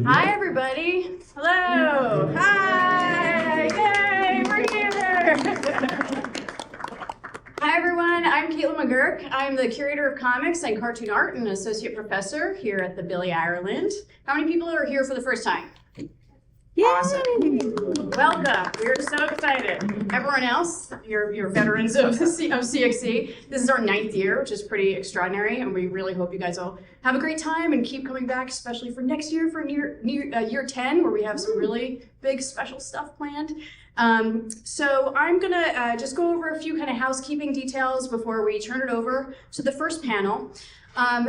Hi, everybody. Hello. Hi. Yay, we're here. Hi, everyone. I'm Caitlin McGurk. I'm the curator of comics and cartoon art and an associate professor here at the Billy Ireland. How many people are here for the first time? Yay. Awesome. Welcome. We're so excited. Everyone else, you're veterans of CXC. This is our 9th year, which is pretty extraordinary, and we really hope you guys all have a great time and keep coming back, especially for next year, for year 10, where we have some really big special stuff planned. So I'm gonna just go over a few kind of housekeeping details before we turn it over to the first panel.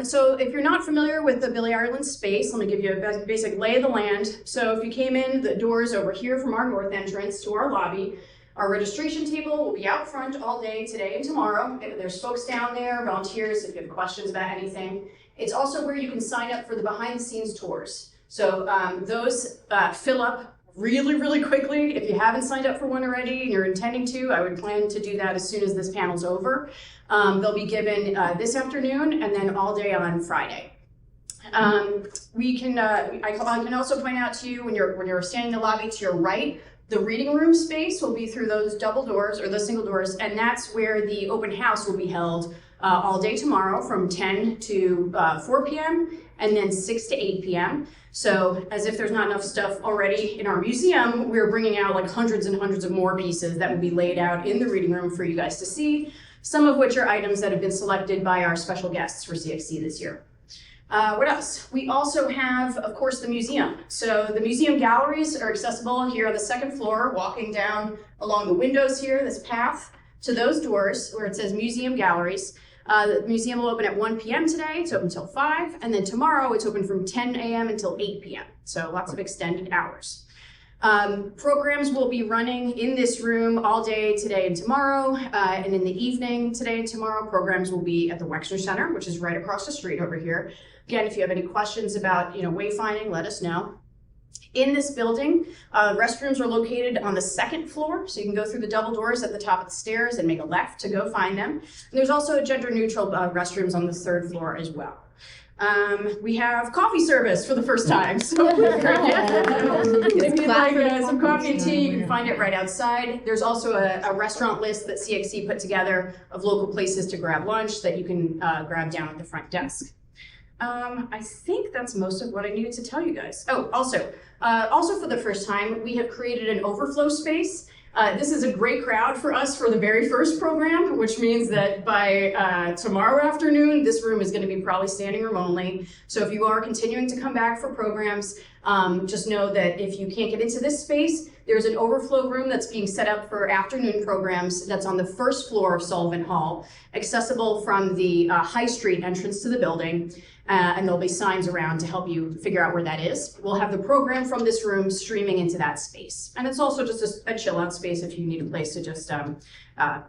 So if you're not familiar with the Billy Ireland space, let me give you a basic lay of the land. So if you came in the doors over here from our north entrance to our lobby, our registration table will be out front all day today and tomorrow. There's folks down there, volunteers, if you have questions about anything. It's also where you can sign up for the behind the scenes tours. So those fill up really quickly. If you haven't signed up for one already and you're intending to, I would plan to do that as soon as this panel's over. They'll be given this afternoon and then all day on Friday. I can also point out to you when you're standing in the lobby to your right, the reading room space will be through those double doors or those single doors, and that's where the open house will be held all day tomorrow from 10 to 4 p.m. and then 6 to 8 p.m. So as if there's not enough stuff already in our museum, we're bringing out like hundreds and hundreds of more pieces that will be laid out in the reading room for you guys to see, some of which are items that have been selected by our special guests for CXC this year. What else? We also have, of course, the museum. So the museum galleries are accessible here on the second floor, walking down along the windows here, this path, to those doors where it says museum galleries. The museum will open at 1 p.m. today. It's open until 5. And then tomorrow it's open from 10 a.m. until 8 p.m. So lots of extended hours. Programs will be running in this room all day today and tomorrow. And in the evening today and tomorrow, programs will be at the Wexner Center, which is right across the street over here. Again, if you have any questions about wayfinding, let us know. In this building, restrooms are located on the second floor, so you can go through the double doors at the top of the stairs and make a left to go find them. And there's also gender-neutral restrooms on the third floor as well. We have coffee service for the first time, so if you'd like some coffee and tea, you can find it right outside. There's also a restaurant list that CXC put together of local places to grab lunch that you can grab down at the front desk. I think that's most of what I needed to tell you guys. Oh, also for the first time, we have created an overflow space. This is a great crowd for us for the very first program, which means that by tomorrow afternoon, this room is going to be probably standing room only. So if you are continuing to come back for programs, just know that if you can't get into this space, there's an overflow room that's being set up for afternoon programs that's on the first floor of Sullivan Hall, accessible from the High Street entrance to the building. And there'll be signs around to help you figure out where that is. We'll have the program from this room streaming into that space. And it's also just a chill out space if you need a place to just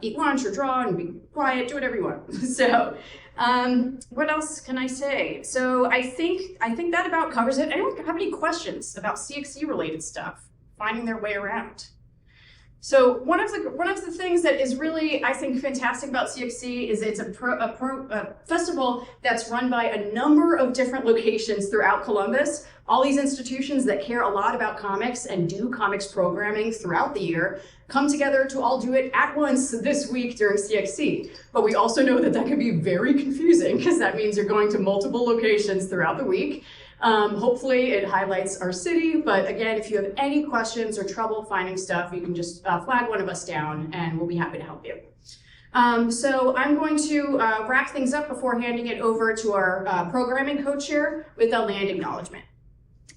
eat lunch or draw and be quiet, do whatever you want. So what else can I say? So I think that about covers it. Anyone have any questions about CXC related stuff, finding their way around? So one of the things that is really, I think, fantastic about CXC is it's a festival that's run by a number of different locations throughout Columbus. All these institutions that care a lot about comics and do comics programming throughout the year come together to all do it at once this week during CXC. But we also know that can be very confusing because that means you're going to multiple locations throughout the week. Hopefully it highlights our city, but again, if you have any questions or trouble finding stuff, you can just flag one of us down and we'll be happy to help you. So I'm going to wrap things up before handing it over to our programming co-chair with a land acknowledgement.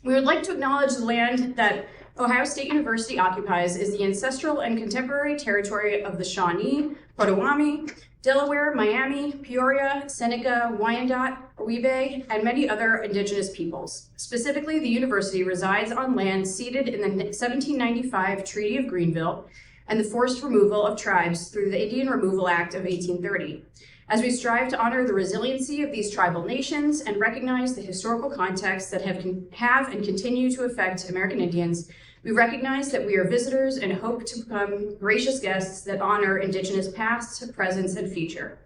We would like to acknowledge the land that Ohio State University occupies is the ancestral and contemporary territory of the Shawnee, Potawatomi, Delaware, Miami, Peoria, Seneca, Wyandot, Ojibwe, and many other indigenous peoples. Specifically, the university resides on land ceded in the 1795 Treaty of Greenville and the forced removal of tribes through the Indian Removal Act of 1830. As we strive to honor the resiliency of these tribal nations and recognize the historical contexts that have and continue to affect American Indians, we recognize that we are visitors and hope to become gracious guests that honor Indigenous past, present, and future.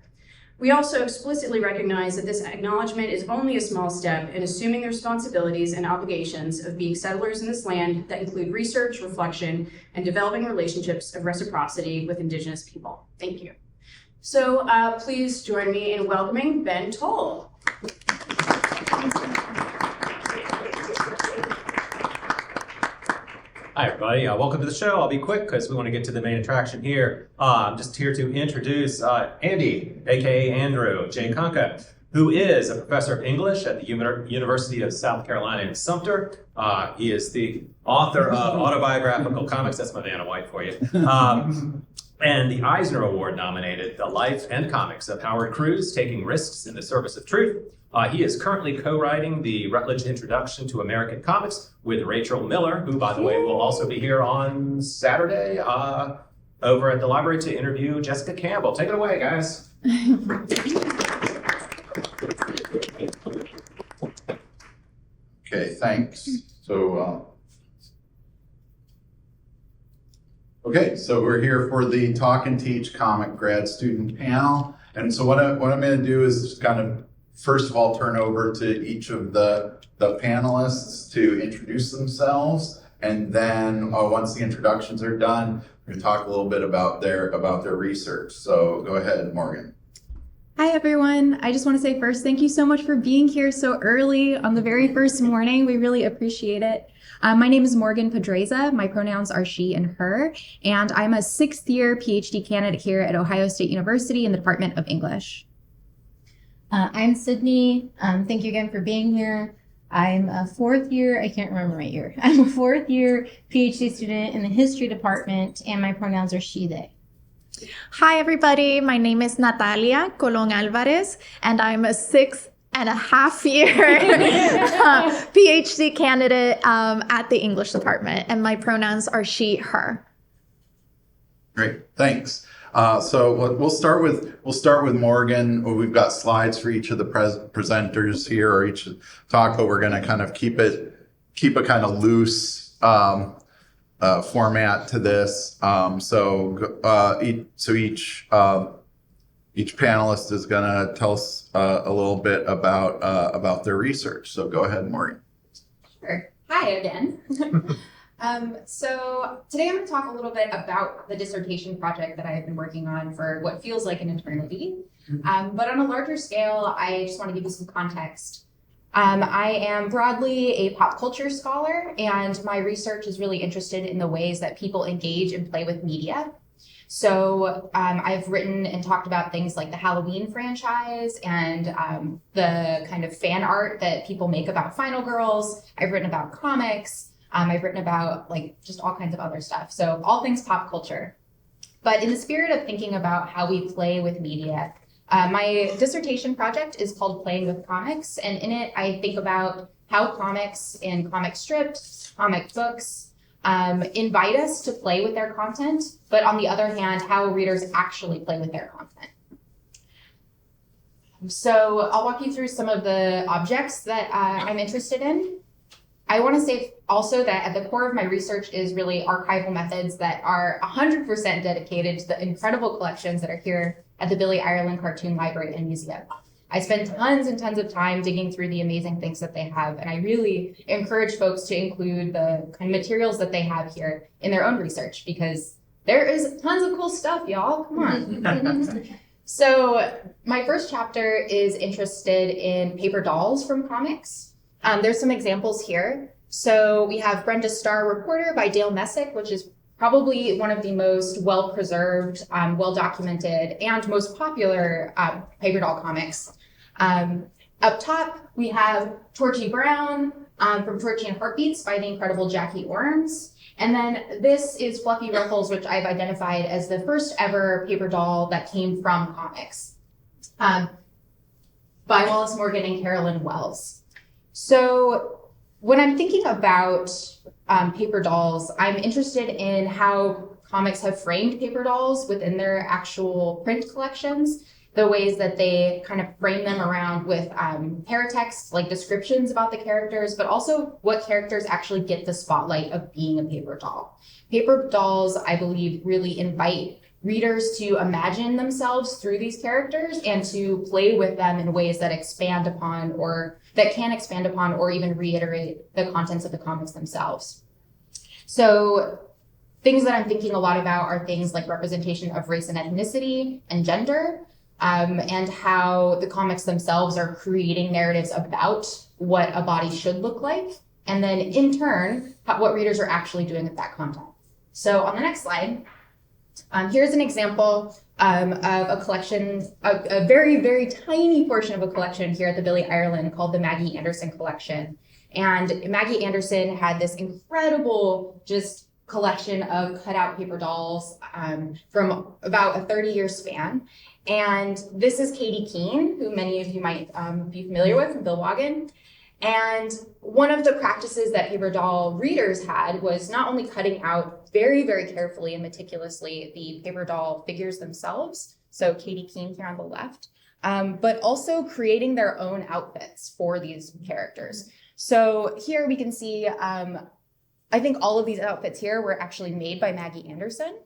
We also explicitly recognize that this acknowledgement is only a small step in assuming the responsibilities and obligations of being settlers in this land that include research, reflection, and developing relationships of reciprocity with Indigenous people. Thank you. So please join me in welcoming Ben Toll. Hi, everybody. Welcome to the show. I'll be quick because we want to get to the main attraction here. I'm just here to introduce Andy, aka Andrew J. Kunka, who is a professor of English at the University of South Carolina in Sumter. He is the author of autobiographical comics. That's my Vanna White for you. And the Eisner Award nominated The Life and Comics of Howard Cruz, Taking Risks in the Service of Truth. He is currently co-writing the Rutledge Introduction to American Comics with Rachel Miller, who, by the way, will also be here on Saturday over at the library to interview Jessica Campbell. Take it away, guys. Okay, thanks. So we're here for the Talk and Teach Comic Grad Student Panel. And so what I'm going to do is just kind of, first of all, turn over to each of the panelists to introduce themselves. And then once the introductions are done, we're going to talk a little bit about their research. So go ahead, Morgan. Hi, everyone. I just want to say first, thank you so much for being here so early on the very first morning. We really appreciate it. My name is Morgan Podraza. My pronouns are she and her, and I'm a 6th-year PhD candidate here at Ohio State University in the Department of English. I'm Sydney. Thank you again for being here. I'm a 4th year, I can't remember my year. I'm a 4th year PhD student in the history department, and my pronouns are she, they. Hi, everybody. My name is Natalia Colón Alvarez, and I'm a 6.5-year PhD candidate at the English department, and my pronouns are she, her. Great, thanks. So we'll start with Morgan. We've got slides for each of the presenters here, or each talk, but we're going to kind of keep a kind of loose format to this. Each panelist is going to tell us a little bit about their research. So go ahead, Morgan. Sure. Hi again. So today I'm going to talk a little bit about the dissertation project that I've been working on for what feels like an eternity. But on a larger scale, I just want to give you some context. I am broadly a pop culture scholar, and my research is really interested in the ways that people engage and play with media. So I've written and talked about things like the Halloween franchise and the kind of fan art that people make about Final Girls. I've written about comics. I've written about just all kinds of other stuff. So all things pop culture. But in the spirit of thinking about how we play with media, my dissertation project is called Playing with Comics. And in it, I think about how comics and comic strips, comic books, invite us to play with their content, but on the other hand, how readers actually play with their content. So I'll walk you through some of the objects that I'm interested in. I want to say also that at the core of my research is really archival methods that are 100% dedicated to the incredible collections that are here at the Billy Ireland Cartoon Library and Museum. I spend tons and tons of time digging through the amazing things that they have, and I really encourage folks to include the kind of materials that they have here in their own research, because there is tons of cool stuff, y'all. Come on. So my first chapter is interested in paper dolls from comics. There's some examples here. So we have Brenda Starr Reporter by Dale Messick, which is probably one of the most well-preserved, well-documented, and most popular paper doll comics. Up top, we have Torchy Brown from Torchy and Heartbeats by the incredible Jackie Orms. And then this is Fluffy Ruffles, which I've identified as the first ever paper doll that came from comics by Wallace Morgan and Carolyn Wells. So when I'm thinking about paper dolls, I'm interested in how comics have framed paper dolls within their actual print collections, the ways that they kind of frame them around with paratext, like descriptions about the characters, but also what characters actually get the spotlight of being a paper doll. Paper dolls, I believe, really invite readers to imagine themselves through these characters and to play with them in ways that expand upon or that can expand upon or even reiterate the contents of the comics themselves. So things that I'm thinking a lot about are things like representation of race and ethnicity and gender, and how the comics themselves are creating narratives about what a body should look like, and then in turn, what readers are actually doing with that content. So on the next slide, here's an example of a collection, a very, very tiny portion of a collection here at the Billy Ireland called the Maggie Anderson Collection. And Maggie Anderson had this incredible just collection of cutout paper dolls from about a 30-year span. And this is Katie Keene, who many of you might be familiar with from Bill Wagon. And one of the practices that paper doll readers had was not only cutting out very, very carefully and meticulously the paper doll figures themselves, so Katie Keene here on the left, but also creating their own outfits for these characters. So here we can see, I think all of these outfits here were actually made by Maggie Anderson.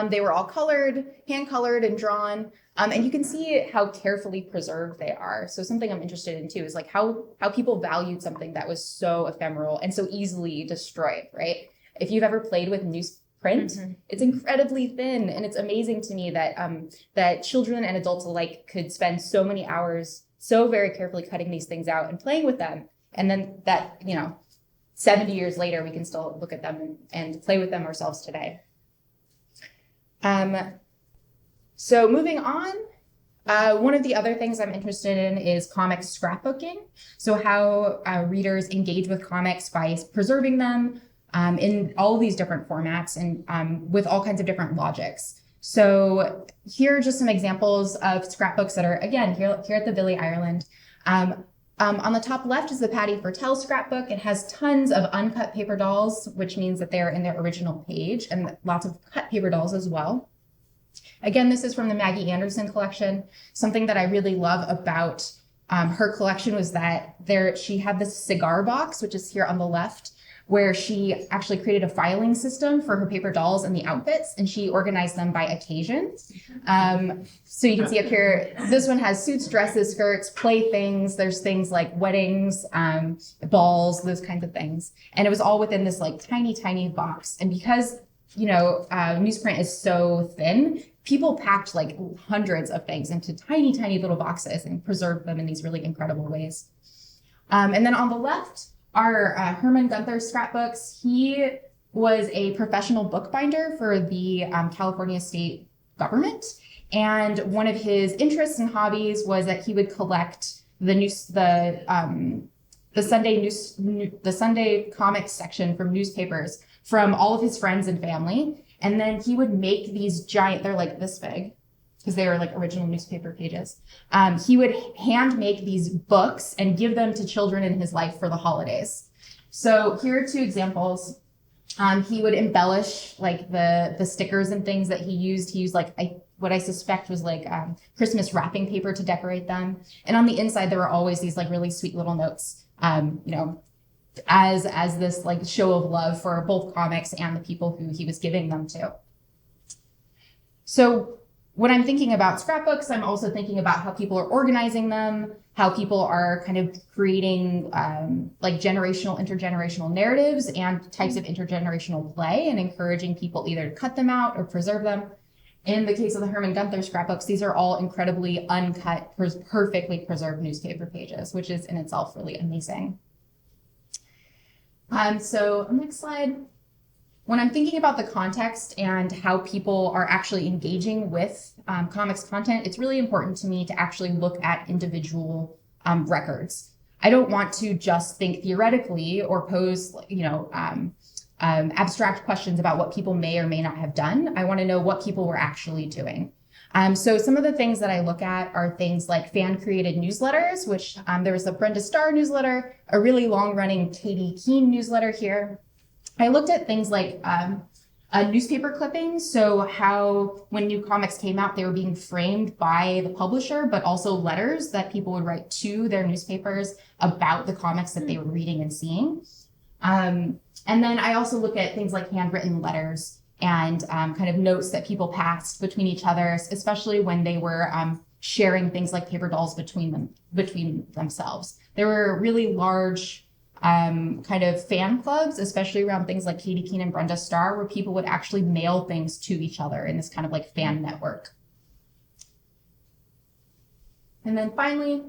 They were all colored, hand-colored and drawn, and you can see how carefully preserved they are. So something I'm interested in too is like how people valued something that was so ephemeral and so easily destroyed, right? If you've ever played with newsprint, it's incredibly thin, and it's amazing to me that that children and adults alike could spend so many hours so very carefully cutting these things out and playing with them, and then that 70 years later we can still look at them and play with them ourselves today. So moving on, one of the other things I'm interested in is comics scrapbooking. So how readers engage with comics by preserving them in all of these different formats and with all kinds of different logics. So here are just some examples of scrapbooks that are, again, here at the Billy Ireland. On the top left is the Patty Fertel scrapbook. It has tons of uncut paper dolls, which means that they're in their original page, and lots of cut paper dolls as well. Again, this is from the Maggie Anderson collection. Something that I really love about her collection was that she had this cigar box, which is here on the left, where she actually created a filing system for her paper dolls and the outfits, and she organized them by occasion. So you can see up here, this one has suits, dresses, skirts, playthings. There's things like weddings, balls, those kinds of things. And it was all within this like tiny, tiny box. And because, newsprint is so thin, people packed like hundreds of things into tiny, tiny little boxes and preserved them in these really incredible ways. And then on the left, are Herman Gunther's scrapbooks. He was a professional bookbinder for the California state government. And one of his interests and hobbies was that he would collect the Sunday comics section from newspapers from all of his friends and family. And then he would make these giant, they're like this big, because they were like original newspaper pages. He would hand make these books and give them to children in his life for the holidays. So here are two examples. He would embellish like the stickers and things that he used. He used like what I suspect was like Christmas wrapping paper to decorate them. And on the inside, there were always these like really sweet little notes, as this like show of love for both comics and the people who he was giving them to. So when I'm thinking about scrapbooks, I'm also thinking about how people are organizing them, how people are kind of creating like intergenerational narratives and types of intergenerational play and encouraging people either to cut them out or preserve them. In the case of the Herman Gunther scrapbooks, these are all incredibly uncut, perfectly preserved newspaper pages, which is in itself really amazing. So next slide. When I'm thinking about the context and how people are actually engaging with comics content, it's really important to me to actually look at individual records. I don't want to just think theoretically or pose, abstract questions about what people may or may not have done. I want to know what people were actually doing. So some of the things that I look at are things like fan-created newsletters, which there was the Brenda Starr newsletter, a really long-running Katie Keene newsletter here. I looked at things like newspaper clippings, so how when new comics came out, they were being framed by the publisher, but also letters that people would write to their newspapers about the comics that they were reading and seeing. And then I also look at things like handwritten letters and kind of notes that people passed between each other, especially when they were sharing things like paper dolls between themselves. There were really large kind of fan clubs, especially around things like Katie Keene and Brenda Starr, where people would actually mail things to each other in this kind of like fan network. And then finally,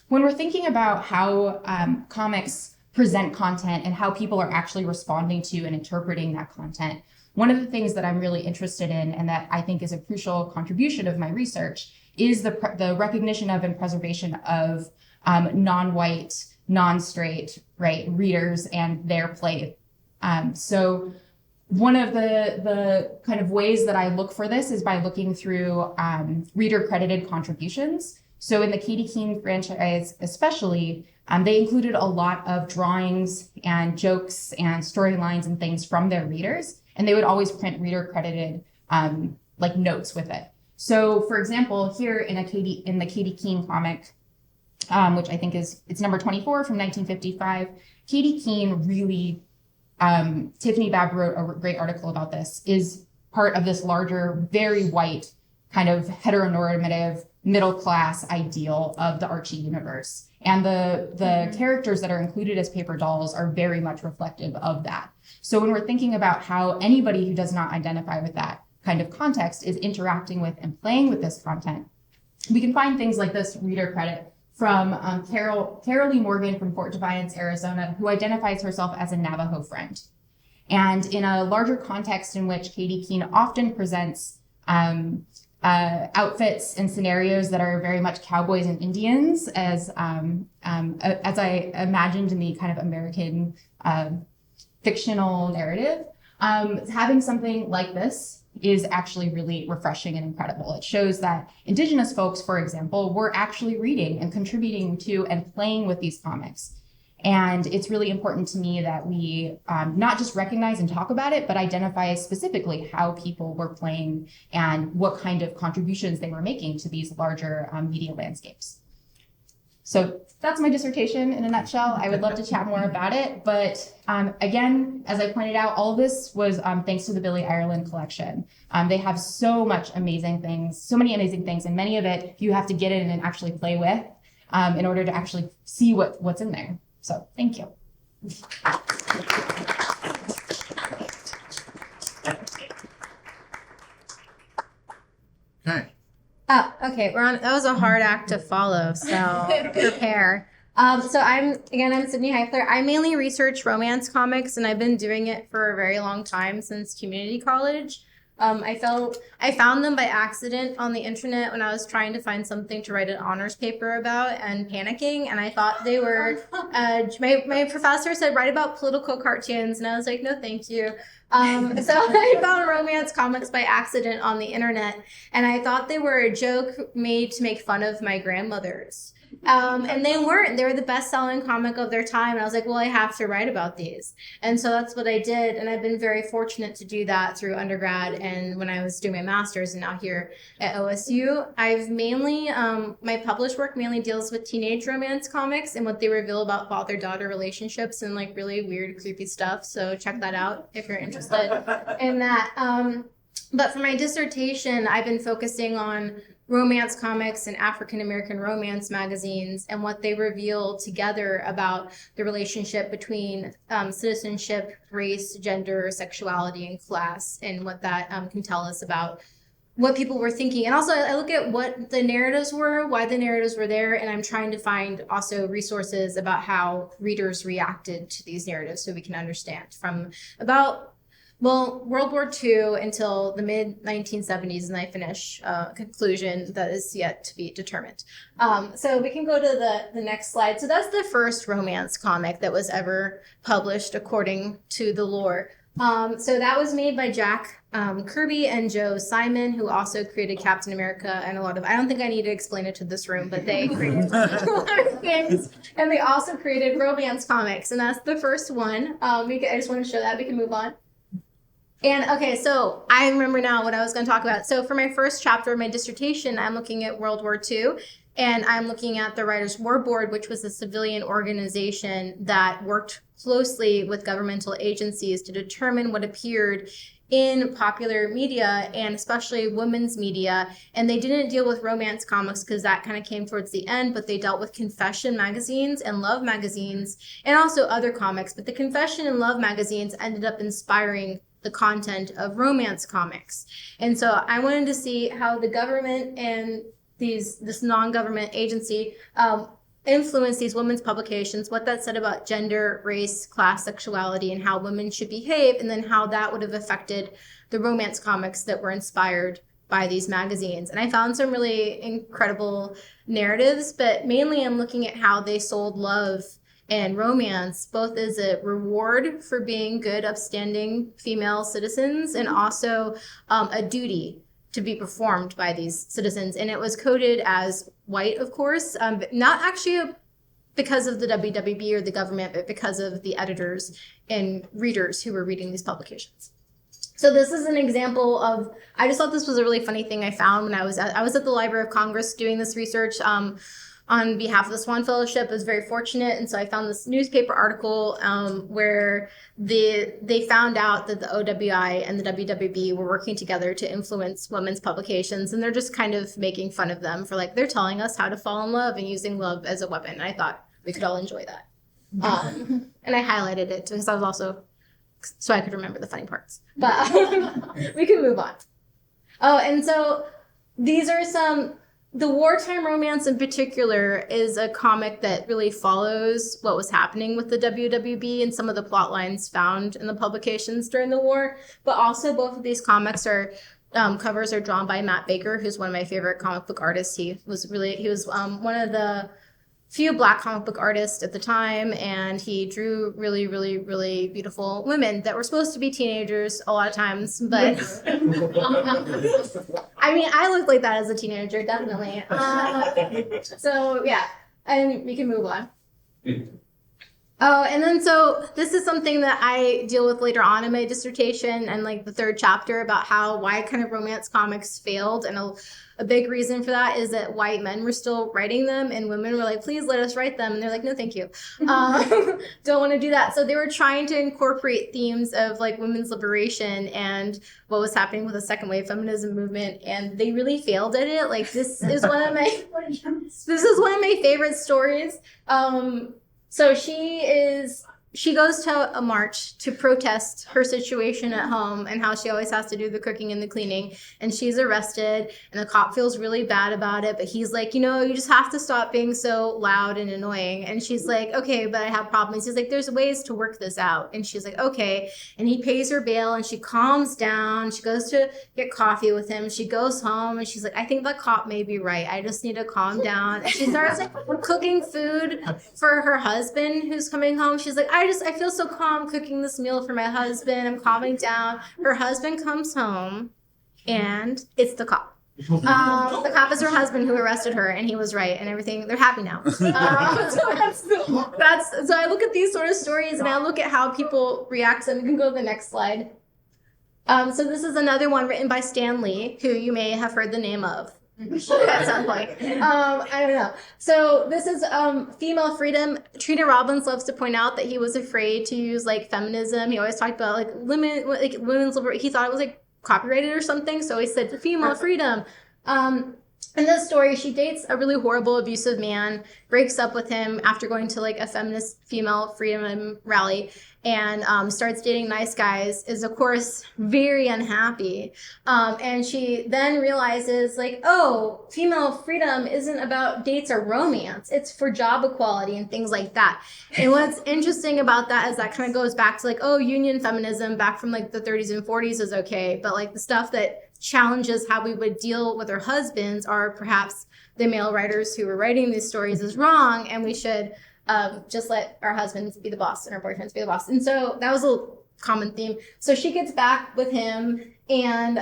when we're thinking about how comics present content and how people are actually responding to and interpreting that content, one of the things that I'm really interested in and that I think is a crucial contribution of my research is the recognition of and preservation of non-white, non-straight, right, readers and their play. So one of the kind of ways that I look for this is by looking through reader credited contributions. So in the Katie Keene franchise especially, they included a lot of drawings and jokes and storylines and things from their readers, and they would always print reader credited like notes with it. So for example, here in the Katie Keene comic, which I think it's number 24 from 1955, Katie Keene really, Tiffany Babb wrote a great article about this, is part of this larger, very white, kind of heteronormative, middle-class ideal of the Archie universe. And the characters that are included as paper dolls are very much reflective of that. So when we're thinking about how anybody who does not identify with that kind of context is interacting with and playing with this content, we can find things like this reader credit from Carolee Morgan from Fort Defiance, Arizona, who identifies herself as a Navajo friend. And in a larger context in which Katie Keene often presents outfits and scenarios that are very much cowboys and Indians, as I imagined in the kind of American fictional narrative, having something like this is actually really refreshing and incredible. It shows that Indigenous folks, for example, were actually reading and contributing to and playing with these comics. And it's really important to me that we not just recognize and talk about it, but identify specifically how people were playing and what kind of contributions they were making to these larger media landscapes. So that's my dissertation in a nutshell. I would love to chat more about it. But again, as I pointed out, all of this was thanks to the Billy Ireland collection. They have so many amazing things, and many of it you have to get in and actually play with in order to actually see what's in there. So thank you. Okay. Oh, okay. That was a hard act to follow, so prepare. So I'm Sydney Heifler. I mainly research romance comics, and I've been doing it for a very long time, since community college. I found them by accident on the internet when I was trying to find something to write an honors paper about and panicking, and I thought they were, my professor said write about political cartoons, and I was like, no thank you. So I found romance comics by accident on the internet, and I thought they were a joke made to make fun of my grandmothers. And they weren't. They were the best-selling comic of their time. And I was like, well, I have to write about these. And so that's what I did. And I've been very fortunate to do that through undergrad and when I was doing my master's and now here at OSU. I've mainly, my published work mainly deals with teenage romance comics and what they reveal about father-daughter relationships and like really weird, creepy stuff. So check that out if you're interested in that. But for my dissertation, I've been focusing on romance comics and African-American romance magazines and what they reveal together about the relationship between citizenship, race, gender, sexuality, and class, and what that can tell us about what people were thinking. And also I look at what the narratives were, why the narratives were there, and I'm trying to find also resources about how readers reacted to these narratives so we can understand from about World War II until the mid-1970s, and I finish a conclusion that is yet to be determined. So we can go to the next slide. So that's the first romance comic that was ever published according to the lore. So that was made by Jack Kirby and Joe Simon, who also created Captain America and a lot of, I don't think I need to explain it to this room, but they created a lot of things. And they also created romance comics, and that's the first one. I just want to show that. We can move on. And okay, so I remember now what I was going to talk about. So for my first chapter of my dissertation, I'm looking at World War II, and I'm looking at the Writers' War Board, which was a civilian organization that worked closely with governmental agencies to determine what appeared in popular media, and especially women's media. And they didn't deal with romance comics because that kind of came towards the end, but they dealt with confession magazines and love magazines and also other comics. But the confession and love magazines ended up inspiring the content of romance comics. And so I wanted to see how the government and this non-government agency influence these women's publications, what that said about gender, race, class, sexuality, and how women should behave, and then how that would have affected the romance comics that were inspired by these magazines. And I found some really incredible narratives, but mainly I'm looking at how they sold love and romance, both as a reward for being good, upstanding female citizens, and also a duty to be performed by these citizens. And it was coded as white, of course, but not actually because of the WWB or the government, but because of the editors and readers who were reading these publications. So this is an example of, I just thought this was a really funny thing I found when I was at the Library of Congress doing this research on behalf of the Swan Fellowship. I was very fortunate, and so I found this newspaper article where they found out that the OWI and the WWB were working together to influence women's publications, and they're just kind of making fun of them for they're telling us how to fall in love and using love as a weapon. And I thought we could all enjoy that. And I highlighted it because I was also, so I could remember the funny parts. But we can move on. Oh, and so these are the Wartime Romance in particular is a comic that really follows what was happening with the WWB and some of the plot lines found in the publications during the war. But also both of these comics covers are drawn by Matt Baker, who's one of my favorite comic book artists. He was one of the few Black comic book artists at the time, and he drew really, really, really beautiful women that were supposed to be teenagers a lot of times, but I mean, I looked like that as a teenager, definitely. So yeah, and we can move on. Oh, and then so this is something that I deal with later on in my dissertation and the third chapter about why kind of romance comics failed. And a big reason for that is that white men were still writing them and women were like, please let us write them. And they're like, no, thank you. Don't want to do that. So they were trying to incorporate themes of women's liberation and what was happening with the second wave feminism movement. And they really failed at it. This is one of my favorite stories. So she goes to a march to protest her situation at home and how she always has to do the cooking and the cleaning. And she's arrested and the cop feels really bad about it. But he's like, you just have to stop being so loud and annoying. And she's like, okay, but I have problems. He's like, there's ways to work this out. And she's like, okay. And he pays her bail and she calms down. She goes to get coffee with him. She goes home and she's like, I think the cop may be right. I just need to calm down. And she starts cooking food for her husband who's coming home. She's like, I feel so calm cooking this meal for my husband. I'm calming down. Her husband comes home and it's the cop. The cop is her husband who arrested her and he was right and everything. They're happy now. So I look at these sort of stories and I look at how people react to them. You can go to the next slide. So this is another one written by Stan Lee, who you may have heard the name of at some point. I don't know. So this is female freedom. Trina Robbins loves to point out that he was afraid to use feminism. He always talked about women's liberation. He thought it was copyrighted or something. So he said female freedom. In this story, she dates a really horrible, abusive man, breaks up with him after going to a feminist female freedom rally, and starts dating nice guys, is of course very unhappy. And she then realizes oh, female freedom isn't about dates or romance. It's for job equality and things like that. And what's interesting about that is that kind of goes back to oh, union feminism back from the 30s and 40s is okay. But the stuff that challenges how we would deal with our husbands are perhaps the male writers who were writing these stories is wrong, and we should just let our husbands be the boss and our boyfriends be the boss. And so that was a common theme. So she gets back with him and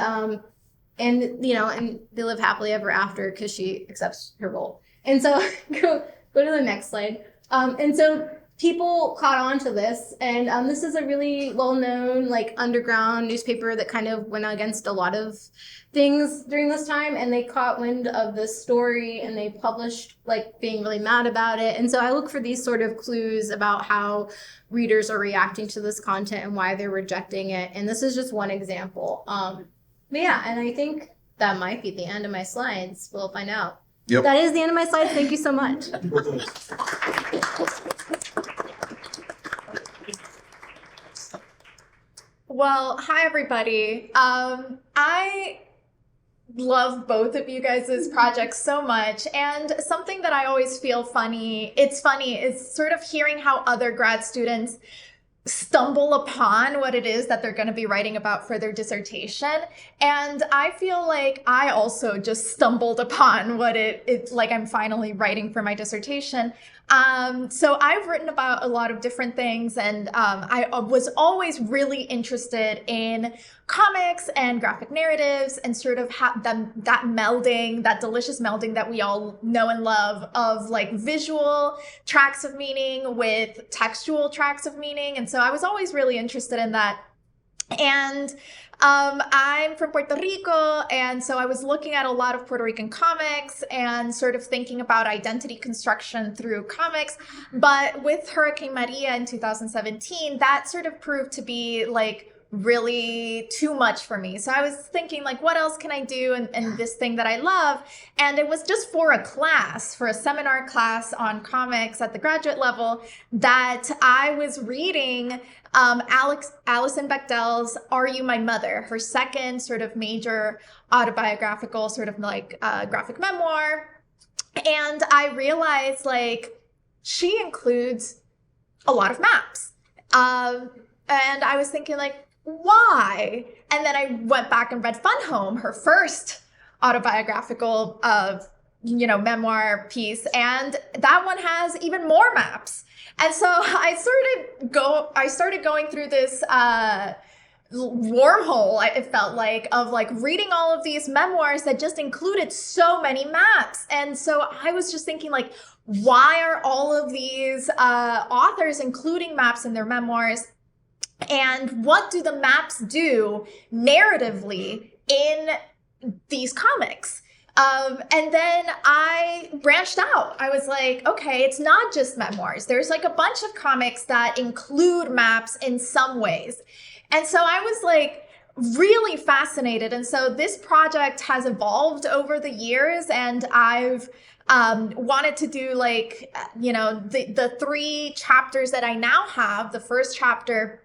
they live happily ever after because she accepts her role. And so go to the next slide. And so people caught on to this, and this is a really well-known like underground newspaper that kind of went against a lot of things during this time, and they caught wind of this story and they published like being really mad about it. And so I look for these sort of clues about how readers are reacting to this content and why they're rejecting it, and this is just one example. But yeah, and I think that might be the end of my slides. We'll find out. Yep. That is the end of my slides. Thank you so much. Well, hi everybody. I love both of you guys' projects so much, and something that I always feel it's funny is sort of hearing how other grad students stumble upon what it is that they're going to be writing about for their dissertation. And I feel like I also just stumbled upon what it's like I'm finally writing for my dissertation. So I've written about a lot of different things, and I was always really interested in comics and graphic narratives and sort of that melding, that delicious melding that we all know and love of like visual tracks of meaning with textual tracks of meaning. And so I was always really interested in that. And I'm from Puerto Rico, and so I was looking at a lot of Puerto Rican comics and sort of thinking about identity construction through comics. But with Hurricane Maria in 2017, that sort of proved to be like really too much for me. So I was thinking like, what else can I do in this thing that I love? And it was just for a seminar class on comics at the graduate level that I was reading Alison Bechdel's Are You My Mother, her second sort of major autobiographical sort of like graphic memoir. And I realized like she includes a lot of maps. And I was thinking like, why? And then I went back and read Fun Home, her first autobiographical memoir piece, and that one has even more maps. And so I started going through this wormhole, it felt like, of like reading all of these memoirs that just included so many maps. And so I was just thinking like, why are all of these authors including maps in their memoirs? And what do the maps do narratively in these comics? And then I branched out. I was like, okay, it's not just memoirs. There's like a bunch of comics that include maps in some ways. And so I was like really fascinated. And so this project has evolved over the years, and I've wanted to do like, the 3 chapters that I now have. The first chapter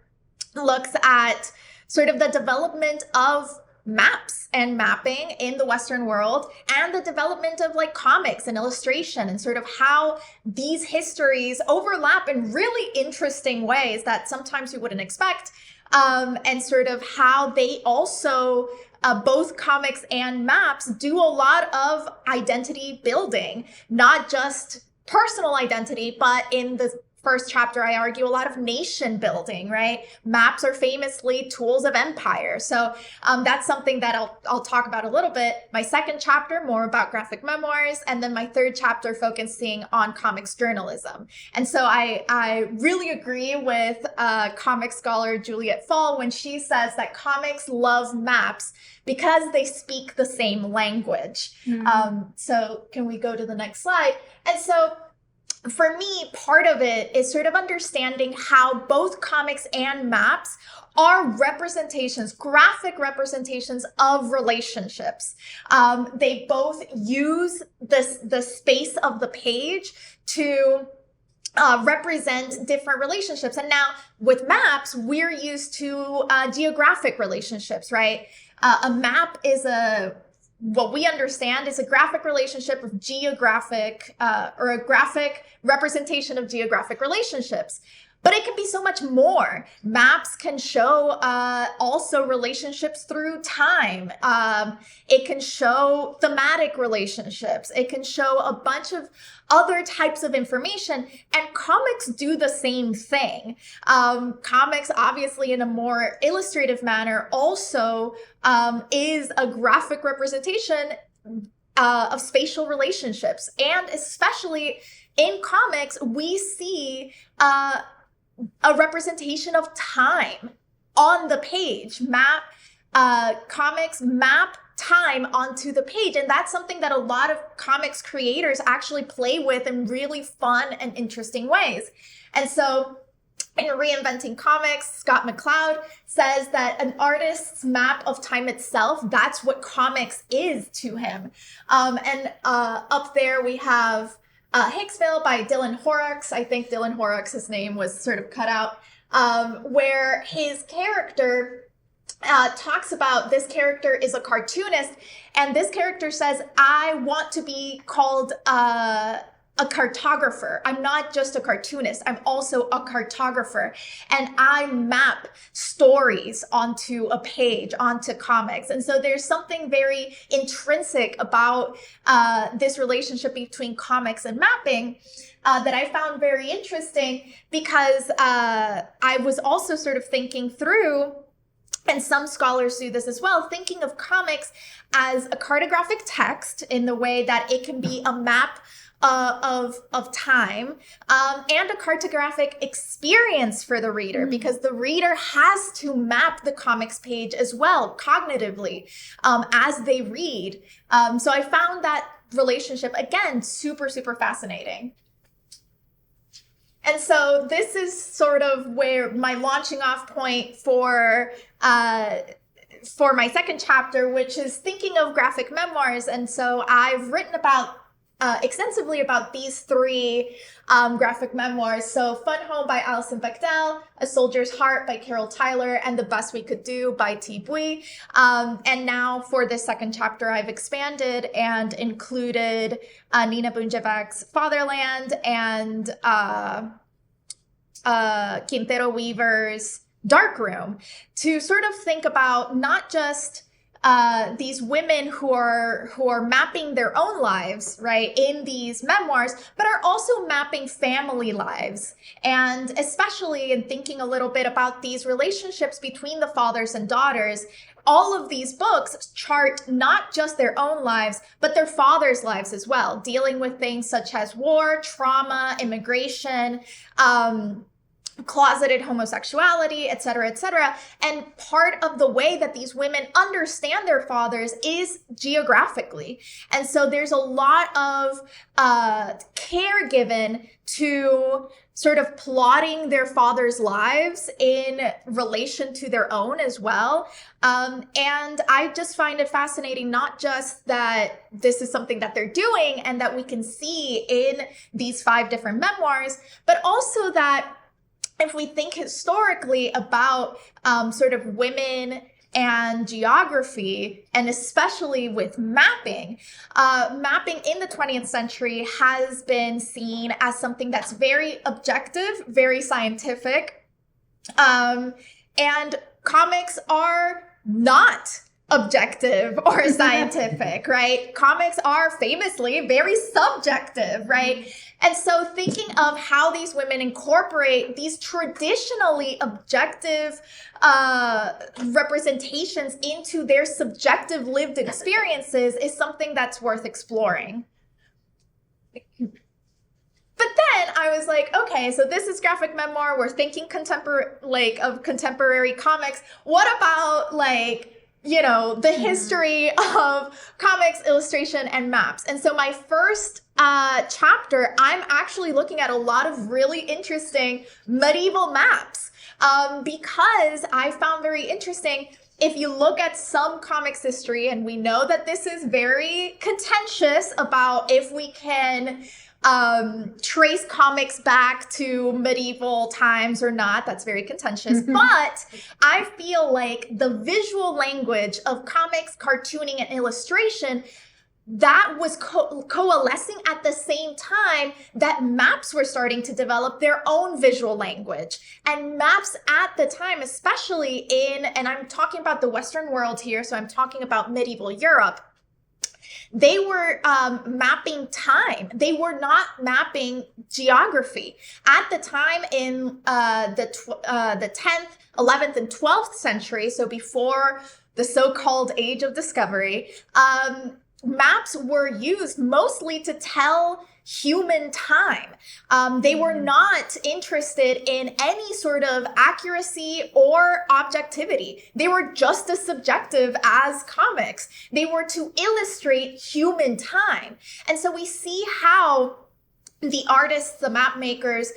looks at sort of the development of maps and mapping in the Western world, and the development of like comics and illustration, and sort of how these histories overlap in really interesting ways that sometimes you wouldn't expect, and sort of how they also, both comics and maps, do a lot of identity building, not just personal identity, but in the first chapter, I argue a lot of nation building, right? Maps are famously tools of empire. So that's something that I'll talk about a little bit. My second chapter, more about graphic memoirs. And then my third chapter focusing on comics journalism. And so I really agree with comic scholar Juliet Fall when she says that comics love maps because they speak the same language. So can we go to the next slide? And so for me, part of it is sort of understanding how both comics and maps are representations, graphic representations of relationships. They both use the space of the page to represent different relationships. And now with maps, we're used to geographic relationships, right? A map is what we understand is a graphic relationship of geographic, or a graphic representation of geographic relationships. But it can be so much more. Maps can show also relationships through time. It can show thematic relationships. It can show a bunch of other types of information, and comics do the same thing. Comics, obviously in a more illustrative manner, also is a graphic representation of spatial relationships. And especially in comics, we see a representation of time on the page. Comics map time onto the page, and that's something that a lot of comics creators actually play with in really fun and interesting ways. And so in Reinventing Comics, Scott McCloud says that an artist's map of time itself, that's what comics is to him. And up there we have Hicksville by Dylan Horrocks. I think Dylan Horrocks' name was sort of cut out, where his character talks about, this character is a cartoonist, and this character says, I want to be called a cartographer. I'm not just a cartoonist, I'm also a cartographer. And I map stories onto a page, onto comics. And so there's something very intrinsic about this relationship between comics and mapping that I found very interesting, because I was also sort of thinking through, and some scholars do this as well, thinking of comics as a cartographic text in the way that it can be a map of time, and a cartographic experience for the reader, because the reader has to map the comics page as well cognitively as they read. So I found that relationship, again, super, super fascinating. And so this is sort of where my launching off point for my second chapter, which is thinking of graphic memoirs. And so I've written about extensively about these three graphic memoirs. So Fun Home by Alison Bechdel, A Soldier's Heart by Carol Tyler, and The Best We Could Do by Thi Bui. And now for this second chapter, I've expanded and included Nina Bunjevac's Fatherland and Quintero Weaver's Darkroom, to sort of think about not just these women who are mapping their own lives, right, in these memoirs, but are also mapping family lives. And especially in thinking a little bit about these relationships between the fathers and daughters, all of these books chart not just their own lives, but their fathers' lives as well, dealing with things such as war, trauma, immigration, closeted homosexuality, et cetera, et cetera. And part of the way that these women understand their fathers is geographically. And so there's a lot of care given to sort of plotting their fathers' lives in relation to their own as well. And I just find it fascinating, not just that this is something that they're doing and that we can see in these 5 different memoirs, but also that if we think historically about sort of women and geography, and especially with mapping, mapping in the 20th century has been seen as something that's very objective, very scientific, and comics are not objective or scientific, right? Comics are famously very subjective, right? And so thinking of how these women incorporate these traditionally objective representations into their subjective lived experiences is something that's worth exploring. But then I was like, okay, so this is graphic memoir. We're thinking contemporary comics. What about the history of comics, illustration, and maps? And so my first chapter, I'm actually looking at a lot of really interesting medieval maps because I found very interesting, if you look at some comics history, and we know that this is very contentious about if we can trace comics back to medieval times or not. That's very contentious. But I feel like the visual language of comics, cartooning, and illustration, that was coalescing at the same time that maps were starting to develop their own visual language. And maps at the time, especially and I'm talking about the Western world here, so I'm talking about medieval Europe, they were mapping time. They were not mapping geography. At the time in the 10th, 11th, and 12th century, so before the so-called Age of Discovery, maps were used mostly to tell human time. They were not interested in any sort of accuracy or objectivity. They were just as subjective as comics. They were to illustrate human time. And so we see how the artists, the map makers,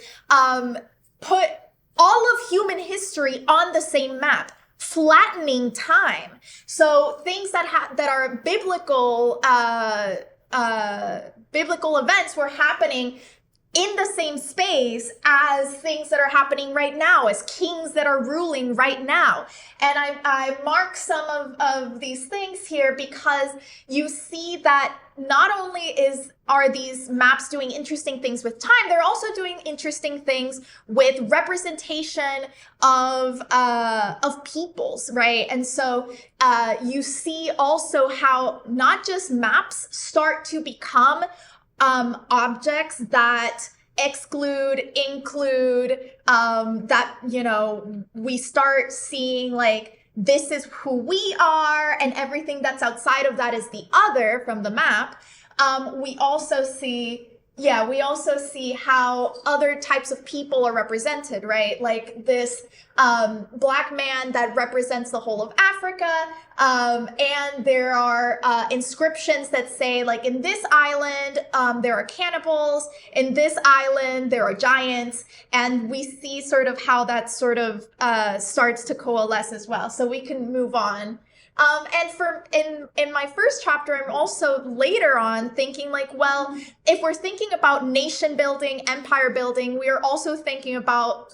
put all of human history on the same map, flattening time. So things that are biblical events were happening in the same space as things that are happening right now, as kings that are ruling right now. And I mark some of these things here because you see that not only are these maps doing interesting things with time, they're also doing interesting things with representation of peoples, right? And so you see also how not just maps start to become objects that exclude, include, that, we start seeing like, this is who we are and everything that's outside of that is the other from the map. We also see how other types of people are represented, right? Like this black man that represents the whole of Africa. And there are inscriptions that say, like, in this island, there are cannibals. In this island, there are giants. And we see sort of how that sort of starts to coalesce as well. So we can move on. And in my first chapter, I'm also later on thinking like, well, if we're thinking about nation building, empire building, we are also thinking about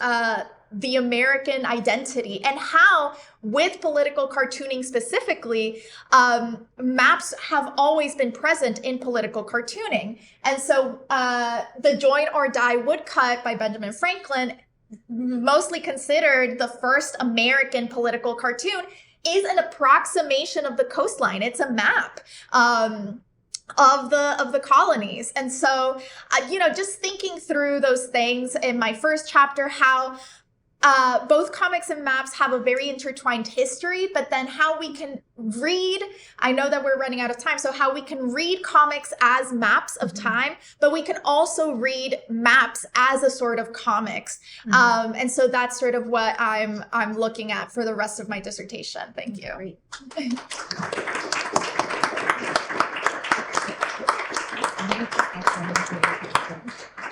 the American identity and how, with political cartooning specifically, maps have always been present in political cartooning. And so the Join or Die woodcut by Benjamin Franklin, mostly considered the first American political cartoon, is an approximation of the coastline. It's a map of the colonies. And so, just thinking through those things in my first chapter, how both comics and maps have a very intertwined history, but then how we can read, I know that we're running out of time, so how we can read comics as maps of time, but we can also read maps as a sort of comics. And so that's sort of what I'm looking at for the rest of my dissertation. Thank you. Great.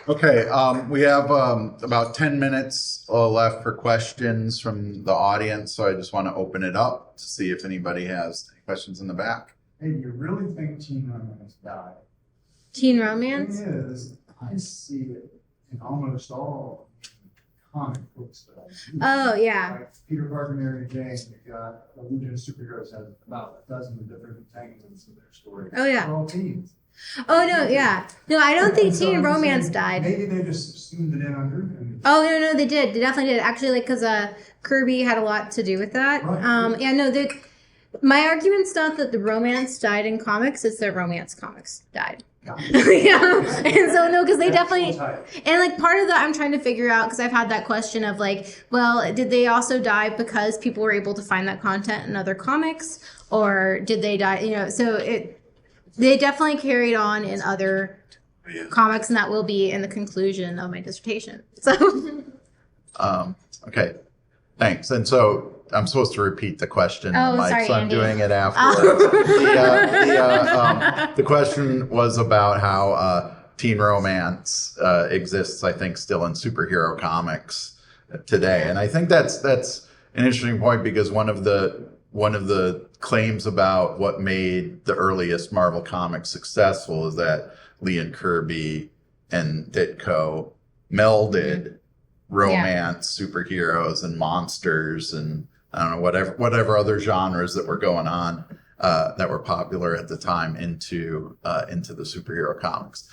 Okay, we have about 10 minutes left for questions from the audience, so I just want to open it up to see if anybody has any questions in the back. Hey, do you really think teen romance died? Teen romance? The thing is, I see it in almost all comic books that I read. Oh, yeah. Like Peter Parker, Mary Jane, you've got the Legion of Superheroes has about a dozen different entanglements in their story. Oh, yeah. They're all teens. Oh, no, yeah. No, I don't think So teen I'm just romance saying, died. Maybe they just subsumed it in under. And Oh, no, they did. They definitely did. Actually, like, because Kirby had a lot to do with that. Right. Yeah, no, my argument's not that the romance died in comics, it's that romance comics died. Yeah. And so, no, because they definitely, and like part of that I'm trying to figure out, because I've had that question of like, well, did they also die because people were able to find that content in other comics, or did they die, so they definitely carried on in other comics, and that will be in the conclusion of my dissertation. So, Okay, thanks. And so I'm supposed to repeat the question, Oh, Mike, sorry, so I'm Andy. doing it afterwards. The question was about how teen romance exists, I think, still in superhero comics today. And I think that's an interesting point, because one of the claims about what made the earliest Marvel comics successful is that Lee and Kirby and Ditko melded romance, superheroes, and monsters, and I don't know, whatever other genres that were going on that were popular at the time into the superhero comics.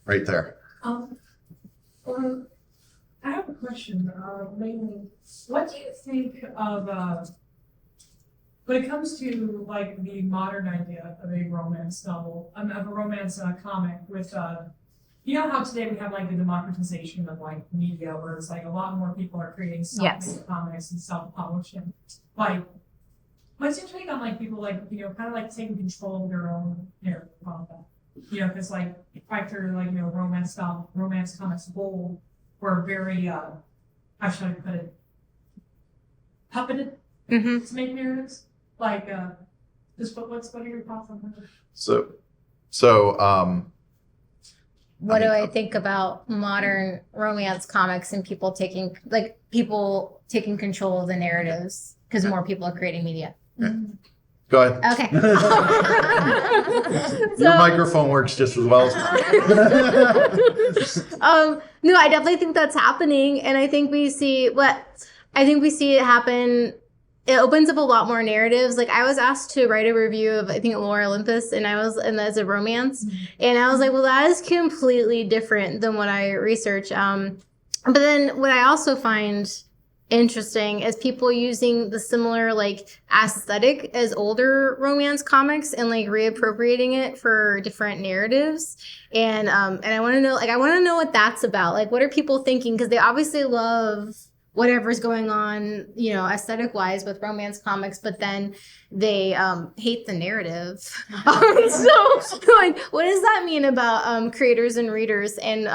Right there. I have a question. Mainly, what do you think of when it comes to like the modern idea of a romance novel, of a romance comic with, how today we have like the democratization of like media, where it's like a lot more people are creating self-made comics and self-publishing. Like, What's your take on like people like, you know, kind of like taking control of their own narrative about that? You know, because like Heifler, like, you know, romance comics bold were very, how should I put it? Puppeted to make narratives. Like, just what are your thoughts on that? What do I think about modern romance comics and people taking control of the narratives because more people are creating media? Go ahead. Okay. Your microphone works just as well as mine. No, I definitely think that's happening, and I think we see it happen. It opens up a lot more narratives. Like I was asked to write a review of I think Lore Olympus, and that's a romance, and I was like, well, that is completely different than what I research. But then what I also find interesting is people using the similar like aesthetic as older romance comics and like reappropriating it for different narratives. And I want to know what that's about. Like, what are people thinking? Because they obviously love whatever's going on, you know, aesthetic wise with romance comics, but then they hate the narrative. So like, what does that mean about creators and readers and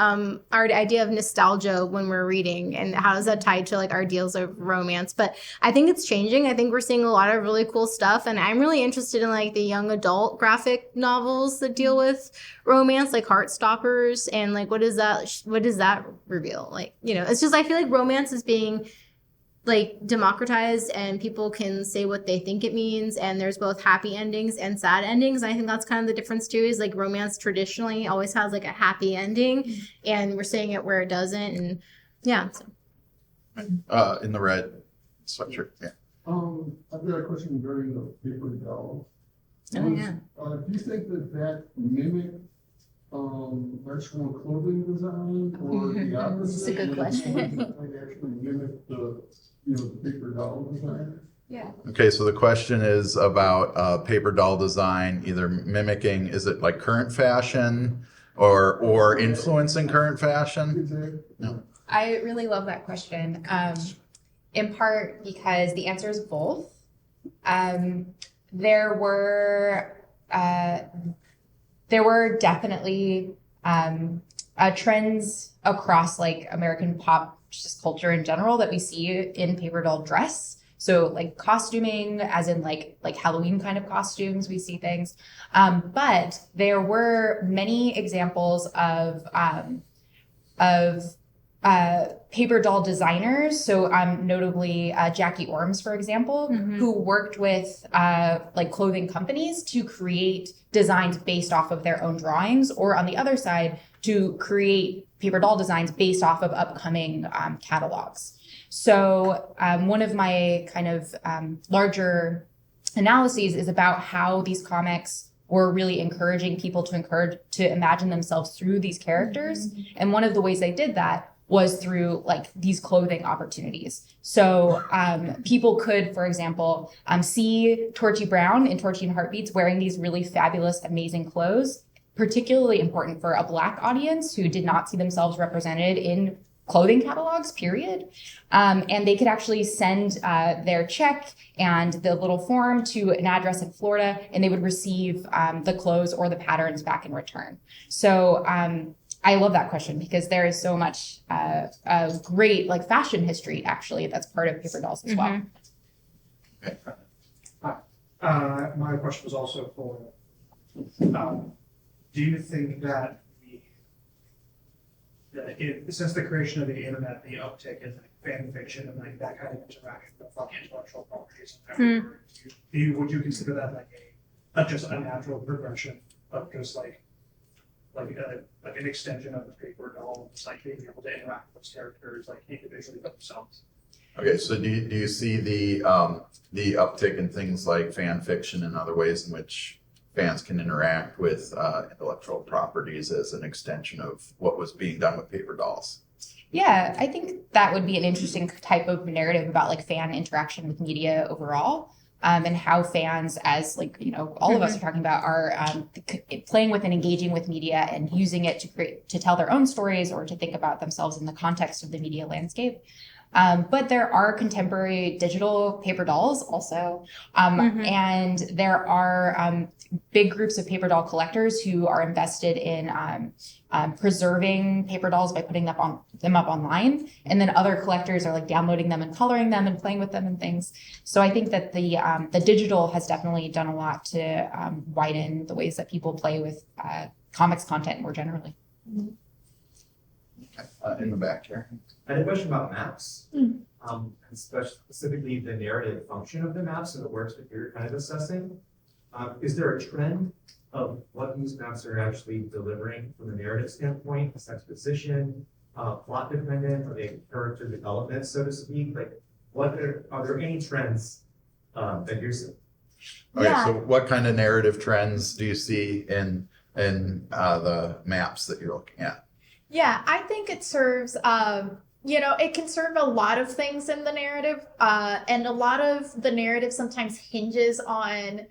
our idea of nostalgia when we're reading, and how does that tie to like our ideals of romance? But I think it's changing. I think we're seeing a lot of really cool stuff, and I'm really interested in like the young adult graphic novels that deal with romance, like Heartstoppers, and like what does that reveal? Like, you know, it's just I feel like romance is being like democratized and people can say what they think it means, and there's both happy endings and sad endings. And I think that's kind of the difference too, is like romance traditionally always has like a happy ending and we're seeing it where it doesn't. And yeah, so. In the red sweatshirt. Yeah. I've got a question regarding the paper doll. Oh yeah. Do you think that mimicked actual clothing design, or the opposite? That's a good question. It actually mimic the paper doll design? Yeah. Okay, so the question is about paper doll design, either mimicking, is it like current fashion or influencing current fashion? Exactly. No. I really love that question, in part because the answer is both. There were definitely trends across like American pop just culture in general that we see in paper doll dress. So like costuming, as in like Halloween kind of costumes, we see things. But there were many examples of paper doll designers. So notably Jackie Orms, for example, who worked with like clothing companies to create designs based off of their own drawings, or on the other side, to create paper doll designs based off of upcoming catalogs. So one of my kind of larger analyses is about how these comics were really encouraging people to imagine themselves through these characters. And one of the ways they did that was through like these clothing opportunities. So people could, for example, see Torchy Brown in Torchy and Heartbeats wearing these really fabulous, amazing clothes, particularly important for a Black audience who did not see themselves represented in clothing catalogs, period. And they could actually send their check and the little form to an address in Florida, and they would receive the clothes or the patterns back in return. So I love that question because there is so much great like fashion history actually that's part of paper dolls as well. Hi. My question was also for, do you think that since the creation of the internet, the uptick in like fan fiction and like that kind of interaction with intellectual properties, would you consider that like just a natural progression of just like an extension of the paper doll, just like being able to interact with characters like individually themselves? Okay, so do you see the uptick in things like fan fiction and other ways in which fans can interact with intellectual properties as an extension of what was being done with paper dolls? Yeah, I think that would be an interesting type of narrative about like fan interaction with media overall. And how fans, as like, you know, all of us are talking about, are playing with and engaging with media and using it to tell their own stories or to think about themselves in the context of the media landscape. But there are contemporary digital paper dolls also. And there are big groups of paper doll collectors who are invested in preserving paper dolls by putting them up online. And then other collectors are like downloading them and coloring them and playing with them and things. So I think that the digital has definitely done a lot to widen the ways that people play with comics content more generally. In the back here. I had a question about maps, specifically the narrative function of the maps and the works that you're kind of assessing. Is there a trend of what these maps are actually delivering from a narrative standpoint? Is exposition, plot dependent, are they character development, so to speak? Like, are there any trends that you're seeing? Okay, so what kind of narrative trends do you see in the maps that you're looking at? Yeah, I think it serves, it can serve a lot of things in the narrative. And a lot of the narrative sometimes hinges on,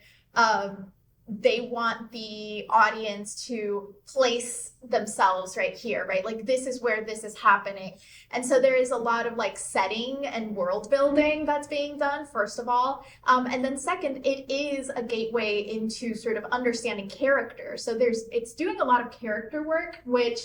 they want the audience to place themselves right here, right? Like, this is where this is happening. And so there is a lot of like setting and world building that's being done, first of all. And then second, it is a gateway into sort of understanding character. So it's doing a lot of character work, which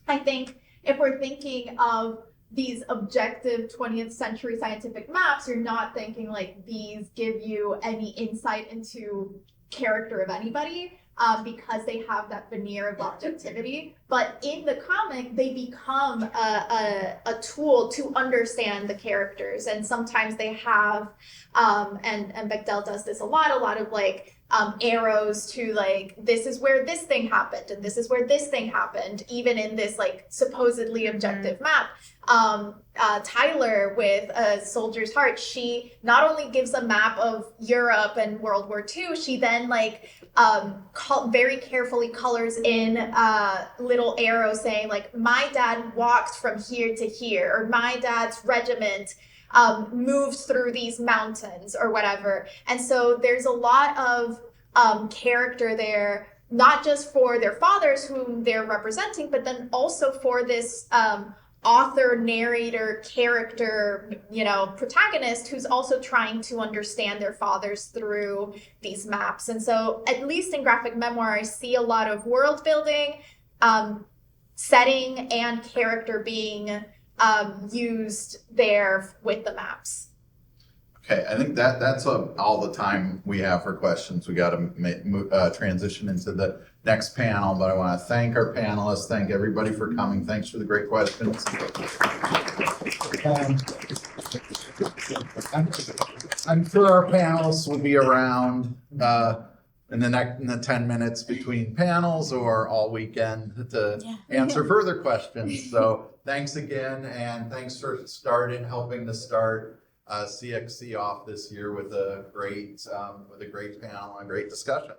I think if we're thinking of these objective 20th century scientific maps, you're not thinking like these give you any insight into character of anybody because they have that veneer of objectivity. But in the comic, they become a tool to understand the characters. And sometimes they have, and Bechdel does this a lot of like, arrows to like, this is where this thing happened and this is where this thing happened, even in this like supposedly objective map. Tyler with A Soldier's Heart, she not only gives a map of Europe and World War II, she then like very carefully colors in little arrows saying like, my dad walked from here to here, or my dad's regiment moved through these mountains or whatever. And so there's a lot of character there, not just for their fathers whom they're representing, but then also for this author, narrator, character, protagonist who's also trying to understand their fathers through these maps. And so at least in graphic memoir, I see a lot of world building, setting, and character being used there with the maps. Okay, I think that's all the time we have for questions. We got to transition into the next panel, but I want to thank our panelists, thank everybody for coming. Thanks for the great questions. I'm sure our panelists will be around in the 10 minutes between panels or all weekend to answer further questions. So thanks again, and thanks for helping to start CXC off this year with a great panel and a great discussion.